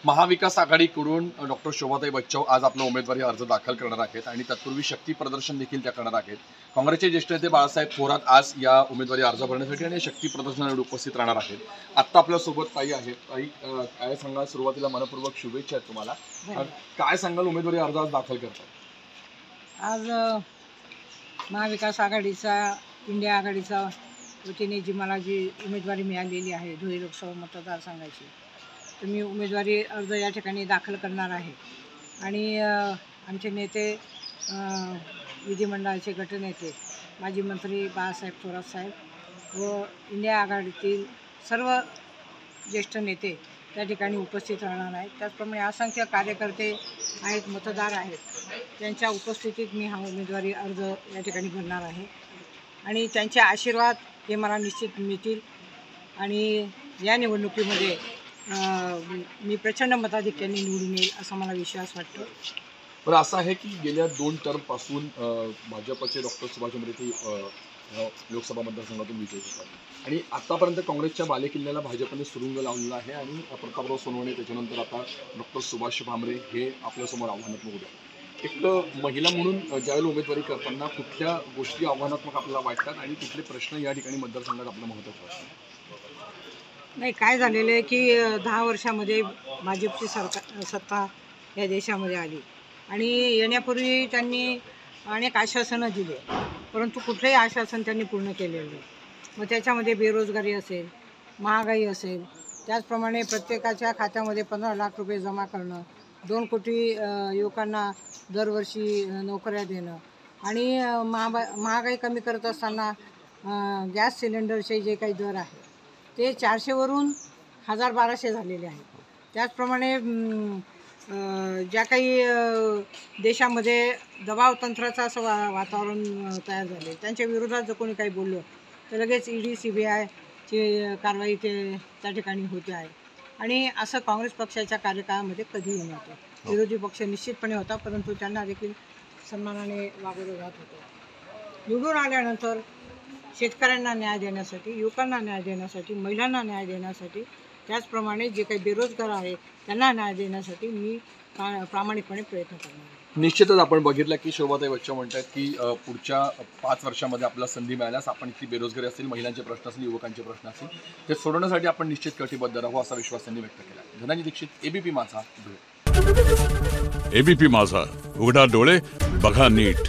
महाविकास आघाडीकडून डॉक्टर शोभाताई बच्चव आज आपला उमेदवारी अर्ज दाखल करणार आहेत आणि तत्पूर्वी शक्ती प्रदर्शन देखील त्या करणार आहेत। काँग्रेसचे ज्येष्ठ नेते बाळासाहेब थोरात आज या उमेदवारी अर्ज भरण्यासाठी आणि शक्ती प्रदर्शनाला उपस्थित राहणार आहेत। आता आपल्या सोबत ताई आहेत। ताई, काय सांगाल? सुरुवातीला मनपूर्वक शुभेच्छा आहेत तुम्हाला। काय सांगाल उमेदवारी अर्ज आज दाखल करतात? आज महाविकास आघाडीचा इंडिया आघाडीचा वतीने मला जी उमेदवारी मिळालेली आहे धुळे लोकसभा मतदारसंघाची, तर मी उमेदवारी अर्ज या ठिकाणी दाखल करणार आहे। आणि आमचे नेते, विधिमंडळाचे गटनेते, माजी मंत्री बाळासाहेब थोरात साहेब व इंडिया आघाडीतील सर्व ज्येष्ठ नेते त्या ठिकाणी उपस्थित राहणार आहेत। त्याचप्रमाणे असंख्य कार्यकर्ते आहेत, मतदार आहेत, त्यांच्या उपस्थितीत मी हा उमेदवारी अर्ज या ठिकाणी भरणार आहे आणि त्यांचे आशीर्वाद हे मला निश्चित मिळतील आणि या निवडणुकीमध्ये मी प्रचंड मताधिक्याने निवडून येईल असा मला विश्वास वाटतो। पण असं आहे की गेल्या 2 टर्मपासून भाजपचे डॉक्टर सुभाष भामरे लोकसभा मतदारसंघातून विजयी होतात आणि आतापर्यंत काँग्रेसच्या बालेकिल्ल्याला भाजपने सुरुंग लावलेला आहे आणि प्रतापराव सोनवणे, त्याच्यानंतर आता डॉक्टर सुभाष भामरे हे आपल्यासमोर आव्हानात्मक उभे आहेत। एक महिला म्हणून ज्यावेळेला उमेदवारी करताना कुठल्या गोष्टी आव्हानात्मक आपल्याला वाटतात आणि कुठले प्रश्न या ठिकाणी मतदारसंघात आपलं महत्त्वाचं असतं? नाही, काय झालेलं आहे की 10 वर्षामध्ये भाजपची सत्ता या देशामध्ये आली आणि येण्यापूर्वी त्यांनी अनेक आश्वासनं दिले, परंतु कुठलंही आश्वासन त्यांनी पूर्ण केलेलं नाही। मग त्याच्यामध्ये बेरोजगारी असेल, महागाई असेल, त्याचप्रमाणे प्रत्येकाच्या खात्यामध्ये 15 लाख रुपये जमा करणं, 2 कोटी युवकांना दरवर्षी नोकऱ्या देणं आणि महागाई कमी करत असताना गॅस सिलेंडरचे जे काही दर आहे ते 400 वरून 1000-1200 झालेले आहेत। त्याचप्रमाणे ज्या काही देशामध्ये दबाव तंत्राचं असं वातावरण तयार झाले, त्यांच्या विरोधात जर कोणी काही बोललं तर लगेच ED CBI ची कारवाई त्या ठिकाणी होते आहे आणि असं काँग्रेस पक्षाच्या कार्यकाळामध्ये कधीही नव्हतं। विरोधी पक्ष निश्चितपणे होता, परंतु त्यांना देखील सन्मानाने वागवलं जात होतं। निवडून आल्यानंतर शेतकऱ्यांना न्याय देण्यासाठी, युवकांना न्याय देण्यासाठी, महिलांना न्याय देण्यासाठी, त्याचप्रमाणे जे काही बेरोजगार आहे त्यांना न्याय देण्यासाठी मी प्रामाणिकपणे प्रयत्न करणार आहे। निश्चितच आपण बघितलं की शोभाताई बच्चव म्हणतात की पुढच्या 5 वर्षामध्ये आपल्याला संधी मिळाल्यास आपण इतकी बेरोजगारी असतील, महिलांचे प्रश्न असतील, युवकांचे प्रश्न असतील, ते सोडवण्यासाठी आपण निश्चित कटिबद्ध राहू असा विश्वास त्यांनी व्यक्त केला। धनंजय दीक्षित, ABP माझा, धुळे। ABP माझा, उघडा डोळे बघा नीट।